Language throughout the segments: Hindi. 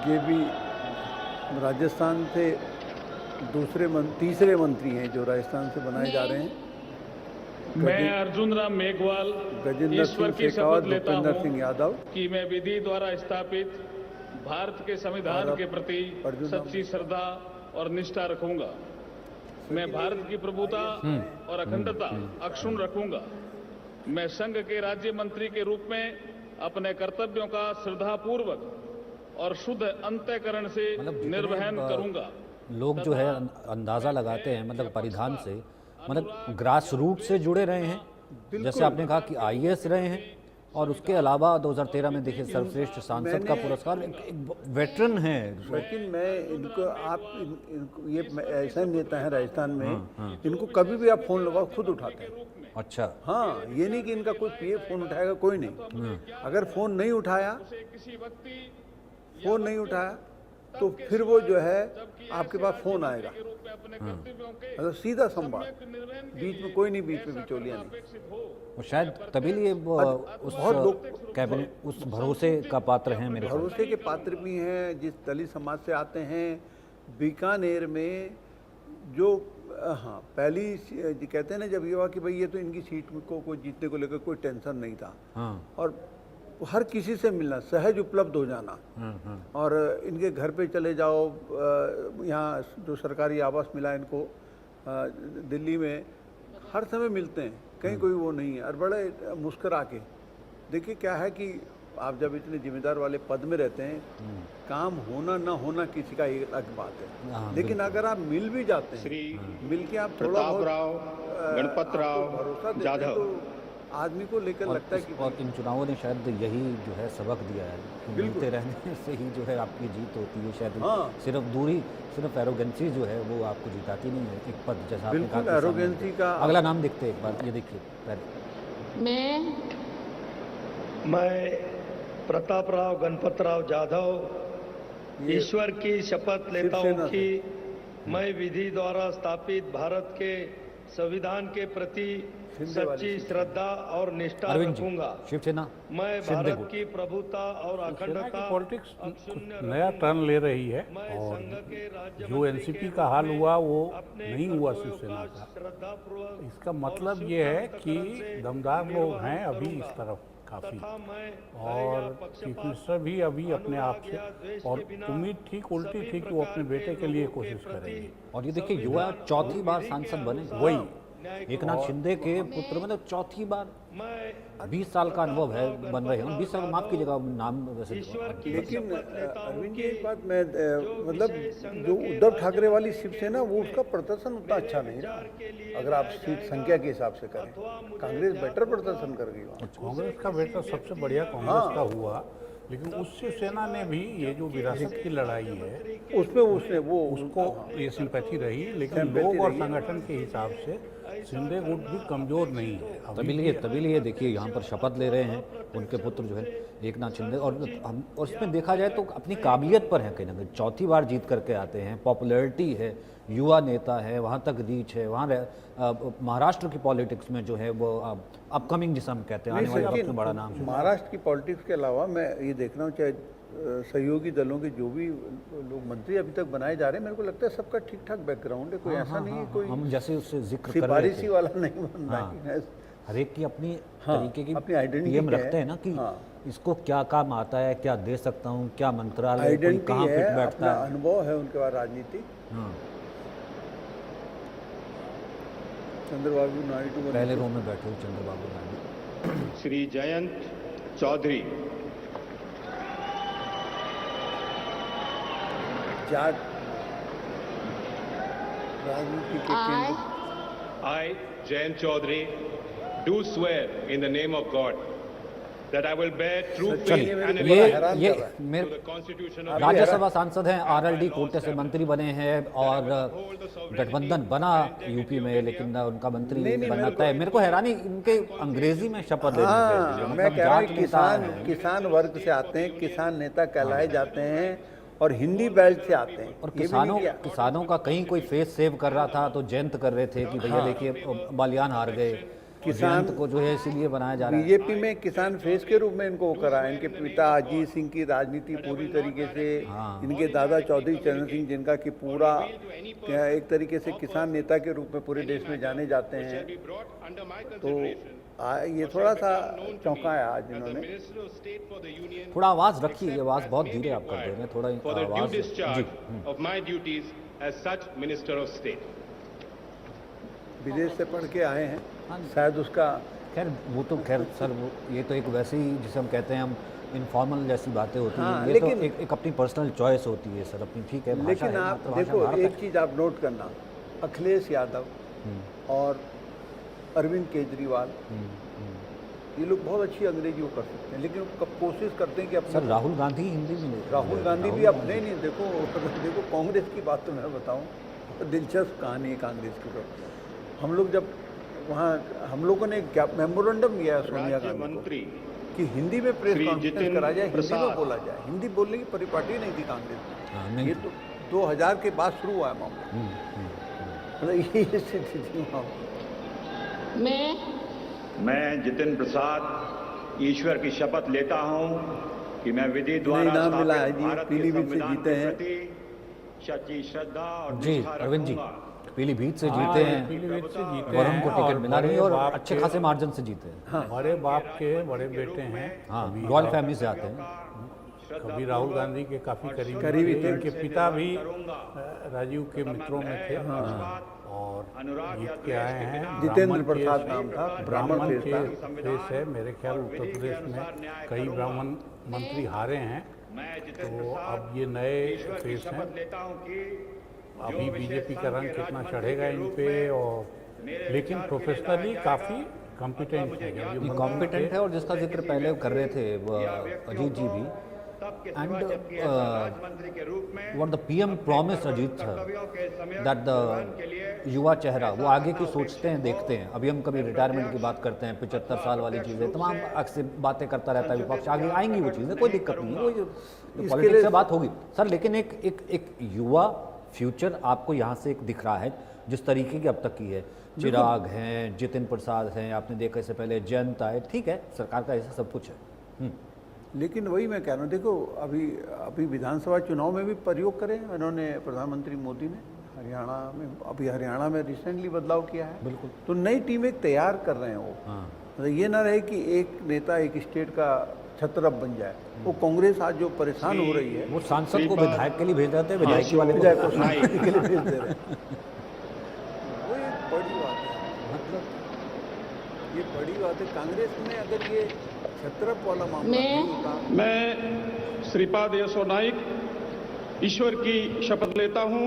ये भी राजस्थान से तीसरे मंत्री हैं जो राजस्थान से बनाए जा रहे हैं। मैं अर्जुन राम मेघवाल गजेंद्र ईश्वर सिंह की शेखावत, शपथ लेता भूपेंद्र हूं सिंह यादव कि मैं विधि द्वारा स्थापित भारत के संविधान और के प्रति अर्जुन राम सच्ची श्रद्धा और निष्ठा रखूंगा। मैं भारत की प्रभुता और अखंडता अक्षुण्ण रखूंगा। मैं संघ के राज्य मंत्री के रूप में अपने कर्तव्यों का श्रद्धापूर्वक और शुद्ध अंतःकरण से मतलब निर्वहन करूंगा। लोग जो है अंदाज़ा लगाते हैं, मतलब परिधान से, मतलब ग्रास रूट से जुड़े रहे हैं। जैसे आपने कहा कि आईएएस रहे हैं, और उसके अलावा 2013 में देखिए सर्वश्रेष्ठ सांसद का पुरस्कार, एक वेटरन है। लेकिन मैं इनको इनको ये ऐसा नेता है राजस्थान में, इनको कभी भी आप फोन लगाओ खुद उठाते हैं। अच्छा। हाँ, ये नहीं कि इनका कोई पीए फोन उठाएगा, कोई नहीं। अगर फोन नहीं उठाया तो फिर वो जो है आपके पास फोन आएगा। मतलब सीधा संवाद, बीच में कोई नहीं, बीच में बिचौलिया नहीं। और शायद तभी लिए वो उस बहुत लोग कैबिनेट उस भरोसे का पात्र हैं मेरे ख्याल से। भरोसे के पात्र भी हैं, जिस दलित समाज से आते हैं। बीकानेर में जो हाँ पहली कहते हैं ना, जब ये हुआ कि भाई ये तो इनकी सीट को जीतने को लेकर कोई टेंशन नहीं था। और हर किसी से मिलना, सहज उपलब्ध हो जाना। और इनके घर पे चले जाओ, यहाँ जो सरकारी आवास मिला इनको दिल्ली में, हर समय मिलते हैं, कहीं कोई वो नहीं है। और बड़े मुस्कुरा के देखिए, क्या है कि आप जब इतने जिम्मेदार वाले पद में रहते हैं, काम होना ना होना किसी का एक अलग बात है। लेकिन अगर आप मिल भी जाते हैं, मिल के आप थोड़ा बहुत गणपत राव भरोसा देते हैं, तो आदमी को लेकर लगता है कि और इन चुनावों ने शायद यही जो है सबक दिया है कि मिलते रहने से ही जो है आपकी जीत होती है। शायद सिर्फ एरोगेंसी जो है वो आपको जिताती नहीं है एक पद, जैसा आपने कहा। बिल्कुल एरोगेंसी का अगला नाम देखते हैं एक बार, ये देखिए पहले। मैं प्रतापराव गणपतराव जाधव ईश्वर की शपथ लेता हूं कि मैं विधि द्वारा स्थापित भारत के संविधान के प्रति सच्ची श्रद्धा और निष्ठा रखूंगा। शिवसेना मैं भारत की प्रभुता और अखंडता पॉलिटिक्स नया टर्न ले रही है, और जो एनसीपी का हाल हुआ वो नहीं हुआ शिवसेना का। इसका मतलब ये है कि दमदार लोग हैं अभी इस तरफ काफ़ी, और चीफ मिनिस्टर भी अभी अपने आप से, और उम्मीद ठीक उल्टी थी कि वो अपने बेटे के लिए कोशिश करेंगे। और ये देखिए युवा चौथी बार सांसद बने, वही एकनाथ शिंदे के पुत्र, मतलब चौथी बार। 20 साल का अनुभव है, बन रहे हैं 20 साल, माफ कीजिएगा नाम वैसे। लेकिन अरविंद जी एक बात मैं मतलब जो उद्धव ठाकरे वाली शिवसेना, वो उसका प्रदर्शन उतना अच्छा नहीं रहा। अगर आप सीट संख्या के हिसाब से करें, कांग्रेस बेटर प्रदर्शन कर गई वहाँ। कांग्रेस का बेटा सबसे बढ़िया कांग्रेस का हुआ, लेकिन उस शिवसेना ने भी ये जो विरासत की लड़ाई है उसमें उसको ये सिंपैथी रही, लेकिन लोग और संगठन के हिसाब से शिंदे गुट भी कमजोर नहीं है। तभी लिए देखिए यहाँ पर शपथ ले रहे हैं उनके पुत्र जो है एकनाथ शिंदे। और इसमें देखा जाए तो अपनी काबिलियत पर है कहीं ना कहीं, चौथी बार जीत करके आते हैं, पॉपुलैरिटी है, युवा नेता है, वहाँ तक रीच है। वहाँ महाराष्ट्र की पॉलिटिक्स में जो है वो अपकमिंग जिसे हम कहते हैं, आने वाला सबसे बड़ा नाम है। महाराष्ट्र की पॉलिटिक्स के अलावा मैं ये देख रहा हूँ, चाहे सहयोगी दलों के जो भी लोग मंत्री अभी तक बनाए जा रहे हैं, मेरे को लगता है सबका ठीक ठाक बैकग्राउंड है। कोई ऐसा नहीं है कोई हम जैसे उससे जिक्र कर रहे सिफारिशी वाला नहीं बन रहा है। हर एक की अपनी तरीके की अपनी आइडेंटिटी रखते हैं ना कि इसको क्या काम आता है, क्या दे सकता हूँ, क्या मंत्रालय, कहाँ फिट बैठता है, अनुभव है उनके पास राजनीति। चंद्रबाबू नायडू पहले रो में बैठे हुए चंद्रबाबू नायडू। श्री जयंत चौधरी जाट राजनीति के केंद्र। I, Jayant Chaudhary, do swear in the name of God that I will bear true faith and ये to the Constitution of Rajya Sabha सांसद हैं, आरएलडी कोटे से मंत्री बने हैं, और गठबंधन बना यूपी में, लेकिन उनका मंत्री बनना तय। मेरे को हैरानी इनके अंग्रेजी में शपथ लेने से। मैं कह रहा हूँ किसान वर्ग से आते हैं, किसान नेता कहलाए जाते हैं, और हिंदी बेल्ट से आते हैं। और किसानों का कहीं कोई फेस सेव कर रहा था तो जयंत कर रहे थे कि भैया देखिए बालियान हार गए, जयंत को जो है इसीलिए बनाया जा रहा है। बीजेपी में किसान फेस के रूप में इनको वो करा है। इनके पिता अजीत सिंह की राजनीति पूरी तरीके से, इनके दादा चौधरी चरण सिंह जिनका कि पूरा एक तरीके से किसान नेता के रूप में पूरे देश में जाने जाते हैं, तो ये थोड़ा सा चौंकाया आज इन्होंने। थोड़ा आवाज़ रखिए, आवाज़ बहुत धीरे आप कर रहे हैं, थोड़ा for the due आवाज़ discharge of my duties as such Minister of State. विदेश से पढ़ के आए हैं, हाँ। शायद उसका खैर वो तो खैर सर वो ये तो एक वैसे ही जिसे हम कहते हैं हम इनफॉर्मल जैसी बातें होती हाँ, हैं, ये तो लेकिन- एक अपनी पर्सनल चॉइस होती है सर, अपनी ठीक है भाषा लेकिन है, आप मातृभाषा देखो भारत है। एक चीज़ आप नोट करना, अखिलेश यादव और अरविंद केजरीवाल ये लोग बहुत अच्छी अंग्रेजी वो कर सकते हैं, लेकिन वो कब कोशिश करते हैं कि सर अपने राहुल गांधी हिंदी में राहुल गांधी भी अब नहीं देखो देखो कांग्रेस की बात तो मैं बताऊं, दिलचस्प कहानी है कांग्रेस की। तो हम लोग जब वहाँ हम लोगों ने क्या मेमोरेंडम दिया है सोनिया राज्य गांधी को मंत्री कि हिंदी में प्रेस श्री कॉन्फ्रेंस जितेंद्र करा जाए, हिंदी में प्रसाद। बोला जाए। हिंदी बोलने की परिपाटी नहीं थी कांग्रेस हाँ, में, नहीं ये थी। तो 2000 के बाद शुरू हुआ है मामला। मतलब ये स्थिति थी वहाँ। मैं जितेंद्र प्रसाद ईश्वर की शपथ लेता हूं कि मैं विधि द्वारा इनाम मिला है स्थापित जी, भारत के पीलीभीत से संविधान जीते के हैं। प्रति सच्ची श्रद्धा और जी निष्ठा अरविंद जी रखूंगा। पीलीभीत से हाँ, जीते ये हैं, पीलीभीत से जीते वरुण हैं को टिकट और मिला नहीं बड़े और बाप अच्छे के- खासे मार्जिन से जीते हैं। बड़े बाप के बड़े बेटे हैं। हाँ कभी रॉयल फैमिली से आते हैं। कभी राहुल गांधी के काफी करीबी करीबी थे। थे। इनके पिता भी राजीव के मित्रों में थे और जीत के आए हैं। जितेंद्र ब्राह्मण प्रसाद केस- नाम था, ब्राह्मण केस के था। केस है। मेरे ख्याल उत्तर प्रदेश में कई ब्राह्मण मंत्री हारे हैं, तो अब ये नए फेस हैं। लेता हूं कि अभी बीजेपी का रंग कितना चढ़ेगा इन पे, और लेकिन प्रोफेशनली काफ़ी कॉम्पिटेंट है। कॉम्पिटेंट है और जिसका जिक्र पहले कर रहे थे वो अजीत जी भी, एंड मंत्री के रूप में what the PM promise Ajit sir that the युवा चेहरा वो आगे की सोचते हैं, देखते हैं। अभी हम कभी रिटायरमेंट की बात करते हैं, 75 साल वाली चीज़ें तमाम अक्सर बातें करता रहता है विपक्ष, आगे आएंगी वो चीज़ें, कोई दिक्कत नहीं है, कोई पॉलिटिक्स से बात होगी सर। लेकिन एक युवा फ्यूचर आपको यहाँ से एक दिख रहा है जिस तरीके की अब तक की है। चिराग हैं, जितिन प्रसाद हैं, आपने देखा इससे पहले जयंत आए, ठीक है सरकार का ऐसा सब कुछ है। लेकिन वही मैं कह रहा हूँ, देखो अभी विधानसभा चुनाव में भी प्रयोग करें इन्होंने, प्रधानमंत्री मोदी ने हरियाणा में, अभी हरियाणा में रिसेंटली बदलाव किया है। बिल्कुल। तो नई टीम एक तैयार कर रहे हैं वो। हाँ मतलब ये ना रहे कि एक नेता एक स्टेट का छत्रप बन जाए। वो कांग्रेस आज जो परेशान हो रही है, वो सांसद को विधायक के लिए भेज रहे थे, विधायकी वाले को विधायक को सांसद के लिए भेज दे रहे हैं। वो एक बड़ी बात है, मतलब ये बड़ी बात है। कांग्रेस में अगर ये छत्रप वाला मामला नहीं होता, मैं श्रीपाद यशो नाइक ईश्वर की शपथ लेता हूं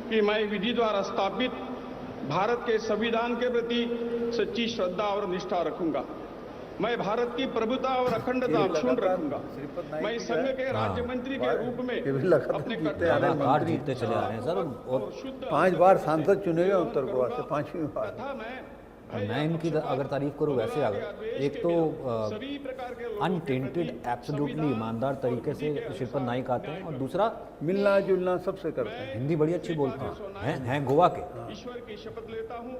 कि मैं विधि द्वारा स्थापित भारत के संविधान के प्रति सच्ची श्रद्धा और निष्ठा रखूंगा। मैं भारत की प्रभुता और अखंडता ये भी अक्षुण्ण लगातार रखूंगा। श्रीपद नाइक मैं की संघ है। के राज्य मंत्री के रूप में ये भी लगातार अपने जीतते कर्तव्य आ रहे हैं लगातार मंत्री। जीतते चले आ रहे हैं सर। और शुद्ध 5 बार सांसद चुने हुए उत्तर गोवा से, 5वीं बार। तथा मैं इनकी अगर तारीफ करूँ वैसे अगर एक तो सभी प्रकार के अनटेंटेड एब्सोल्युटली ईमानदार तरीके से श्रीपद नाइक आते हैं, और दूसरा मिलना जुलना सबसे करते हैं। हिंदी बड़ी अच्छी बोलते हैं गोवा के। ईश्वर की शपथ लेता हूं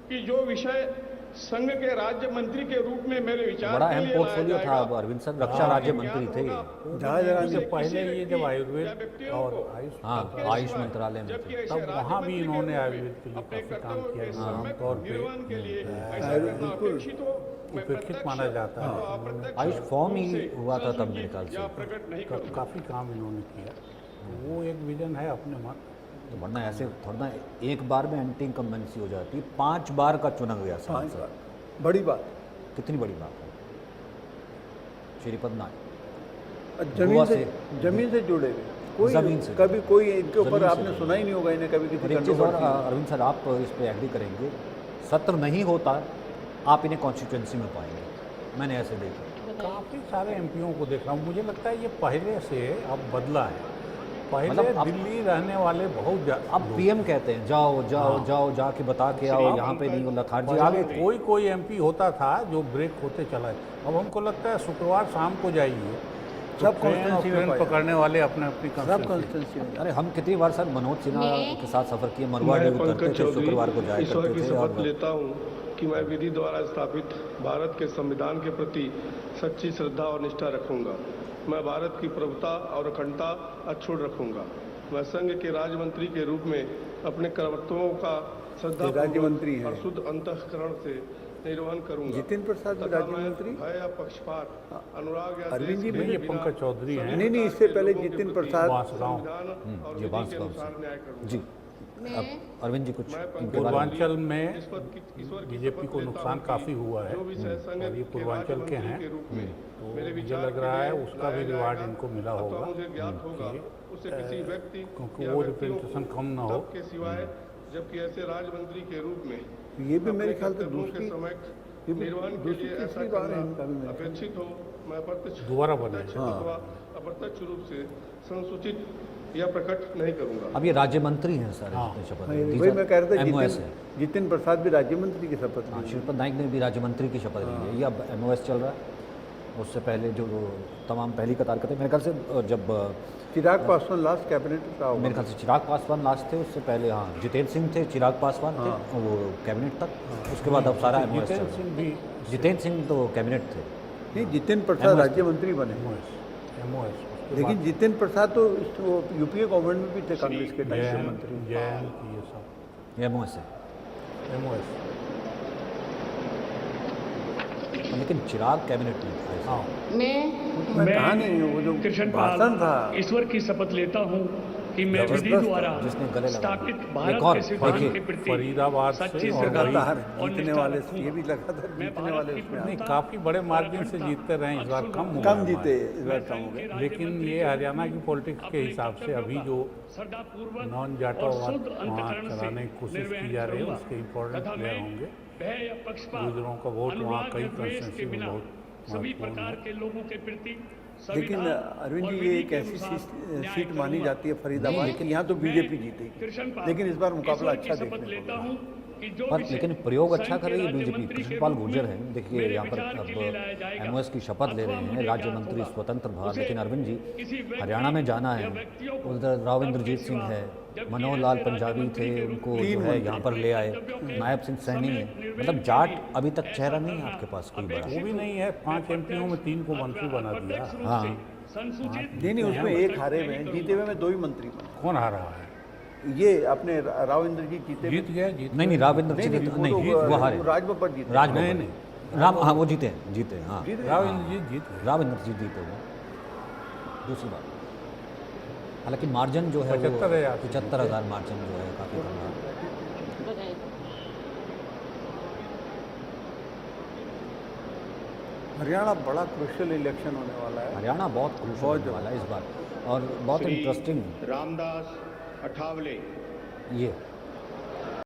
कि जो विषय संघ के राज्य मंत्री के रूप में मेरे विचार बड़ा के अहम लिए पोर्टफोलियो लाया था जाएगा। अरविंद सर, रक्षा राज्य मंत्री थे ये। जहाज इससे रानी पहले ये जब आयुर्वेद और आयुष हाँ आयुष मंत्रालय में जबकि थे। ऐसे तब राज्य वहाँ भी मंत्री के इन्होंने रूप में आयुर्वेद के लिए अपने काफी काम कर्तव्यों किया के है। सम्यक आमतौर पे निर्वहन के लिए ऐसा आयुर्वेद करना बिल्कुल अपेक्षित हो, मैं उपेक्षित प्रत्यक्ष माना जाता है। और अप्रत्यक्ष आयुष फॉर्म ही रूप से हुआ था तब मेरे ख्याल या से। प्रकट नहीं तब करूंगा। काफी काम इन्होंने किया, वो एक विजन है अपने मन। तो वरना ऐसे थोड़ा ना एक बार में एंटी इनकम्बेंसी हो जाती है, 5 बार का चुना गया 5 सांसद, बार, बड़ी बात। कितनी बड़ी बात है। श्रीपद नाइक जमीन से से- जमीन से जुड़े हुए, कोई जमीन से। कभी कोई इनके ऊपर जमीन से आपने जुड़े। सुना ही नहीं होगा इन्हें कभी और किसी एक चीज़ और कंट्रोवर्सी। अरविंद सर आप इस पे एग्री करेंगे, सत्र नहीं होता आप इन्हें कॉन्स्टिट्यूंसी में पाएंगे, मैंने ऐसे देखा। काफी सारे एमपीओं को देख रहा हूँ, मुझे लगता है ये पहले से अब बदला है। पहले मतलब अब- दिल्ली रहने वाले बहुत अब पीएम कहते हैं जाओ जाओ जाओ जाके बता के आओ, यहाँ पे नहीं हो लखारजी आगे थे। कोई एमपी होता था जो ब्रेक होते चला है। अब हमको लगता है शुक्रवार शाम को जाइए सब कॉन्स्टिट्यूंसी में ट्रेन पाया। पकड़ने वाले अपने अपनी सब constituency। कॉन्स्टिट्यूंसी में। अरे हम कितनी बार सर मनोज सिन्हा के साथ सफर किए, मरवा मैं डेव उतरते पंकज थे, चौधरी शुक्रवार को जाया ईश्वर करते की थे शपथ और लेता हूँ कि मैं विधि द्वारा स्थापित भारत के संविधान के प्रति सच्ची श्रद्धा और निष्ठा रखूंगा। मैं भारत की प्रभुता और अखंडता अक्षुण्ण रखूंगा। मैं संघ के राज्य मंत्री के रूप में अपने कर्तव्यों का श्रद्धा राज्य मंत्री हैं। और शुद्ध अंतःकरण से निर्वहन करूंगा। जितेंद्र प्रसाद भी तथा राज्य मैं मंत्री? भय या पक्षपात, अनुराग या अरविंद जी द्वेष भी के ये बिना पंकज चौधरी हैं। नहीं, नहीं, इससे पहले जितिन प्रसाद बांसगांव। संविधान और ये विधि के बांसगांव अनुसार से। न्याय करूंगा। जी अब अरविंद जी कुछ मैं इनके बारे में पूर्वांचल में ईश्वर की बीजेपी शपथ को लेता नुकसान हूं कि काफ़ी हुआ है जो भी सहसंघ और ये के पूर्वांचल के राज्य हैं, मंत्री रूप में तो मेरे मुझे विचार लग के रहा है लिए उसका भी लाया रिवार्ड जाएगा इनको मिला अथवा होगा मुझे ज्ञात होगा उससे किसी व्यक्ति क्योंकि या वो व्यक्तियों को रिप्रेजेंटेशन कम ना हो। तब के सिवाय जबकि ऐसे राज्य मंत्री के रूप में ये भी मेरे अपने ख्याल से कर्तव्यों के दूसरी समय ये भी निर्वहन के दूसरी लिए ऐसा तीसरी बार है इनका भी करना मेरे ख्याल से। अपेक्षित हो मैं प्रत्यक्ष दोबारा बने। प्रत्यक्ष अथवा अप्रत्यक्ष रूप से संसूचित या प्रकट नहीं करूंगा। अब ये राज्य मंत्री हैं सर हाँ। इसमें शपथ हाँ, ली। वही मैं कह रहा था MOS है। जितिन प्रसाद भी राज्य मंत्री की शपथ हाँ, ली। श्रीपद नाइक ने भी राज्य मंत्री की शपथ ली है। ये अब MOS चल रहा है। उससे पहले जो तमाम पहली कतार के थे, मेरे ख्याल से जब चिराग पासवान लास्ट कैबिनेट का होगा। मेरे ख्याल से चिराग पासवान लास्ट थे, उससे पहले हाँ जितेंद्र सिंह थे, चिराग पासवान थे, वो कैबिनेट तक। उसके बाद अब सारा MOS चल जितेंद्र रहा है। सिंह भी जितेंद्र सिंह तो कैबिनेट थे। नहीं, जितिन प्रसाद राज्य मंत्री बने। MOS लेकिन जितिन प्रसाद तो यूपीए गवर्नमेंट में भी थे कांग्रेस के टाइम से मंत्री। जैन ये सब MOS है। MOS। लेकिन चिराग कैबिनेट में था ऐसा। हाँ मैं कहा नहीं, वो जो भाषण था ईश्वर की शपथ लेता हूँ कि मैं विधि जबरदस्त द्वारा जिसने गले लगा स्थापित दिया। भारत एक और के सिद्धांत देखिए, के प्रति फरीदाबाद से सच्ची और श्रद्धा लगातार और जीतने निष्ठा वाले रखूंगा। ये भी लगातार मैं जीतने भारत वाले की उसमें नहीं आए। काफ़ी बड़े मार्जिन से जीतते रहे, इस बार कम हुआ कम है जीते, हमारे। इस बार कम हो गए। लेकिन ये हरियाणा की पॉलिटिक्स के हिसाब से अभी जो श्रद्धापूर्वक नॉन और जाटोवाद शुद्ध वहाँ अंतःकरण से चलाने की कोशिश निर्वहन की जा रही है, करूंगा। उसके इम्पोर्टेंट तथा प्लेयर मैं होंगे। भय या पक्षपात, गुर्जरों का वोट वहाँ अनुराग कई या द्वेष कंस्टिट्यूंसी के में बिना बहुत सभी महत्वपूर्ण प्रकार है। के लोगों के प्रति लेकिन संविधान अरविंद और जी, विधि ये एक के ऐसी अनुसार न्याय सीट मानी करूंगा। जाती है फरीदाबाद की, यहाँ तो बीजेपी जीतेगी। लेकिन इस बार मुकाबला ईश्वर की अच्छा शपथ देखने को लेता मिला। हूं कि जो पर विषय लेकिन प्रयोग अच्छा संघ कर के रही है राज्य बीजेपी। मंत्री के कृष्णपाल रूप में गुर्जर हैं, देखिए मेरे यहाँ पर विचार के लिए लाया जाएगा। अब MOS की शपथ ले रहे अथवा हैं मुझे राज्य ज्ञात मंत्री होगा स्वतंत्र भार। उसे लेकिन अरविंद जी किसी व्यक्ति हरियाणा में जाना है, या व्यक्तियों को उधर राव तब इंद्रजीत के सिंह सिवा है, जबकि मनोहर ऐसे लाल राज्य पंजाबी मंत्री थे, के उनको तीन जो है मंत्री यहाँ पर ले आए। नायब सिंह सैनी है, मतलब जाट अभी तक चेहरा नहीं है आपके पास कोई बड़ा। वो भी नहीं है, 5 MPओं में 3 को मंत्री बना दिया। हाँ संसूचित नहीं, उसमें एक हारे हुए हैं, जीते हुए में 2 ही मंत्री बने। कौन हारा है? ये अपने राव इंद्रजीत जीते जीत गया, जीत नहीं राव इंद्रजीत नहीं, नहीं, वो हारे। राजबब्बर जीते। नहीं, राजभवन नहीं। राम, हाँ वो जीते हैं, जीते हैं, हाँ जीते। राव इंद्रजीत जीत गए। राव इंद्रजीत जीते हुए। दूसरी बात, हालांकि मार्जिन जो है 75,000 75,000 मार्जिन जो है काफ़ी कम है। हरियाणा बड़ा क्रुशियल इलेक्शन होने वाला है। हरियाणा बहुत क्रूशल होने वाला है इस बार, और बहुत श्री इंटरेस्टिंग रामदास अठावले ये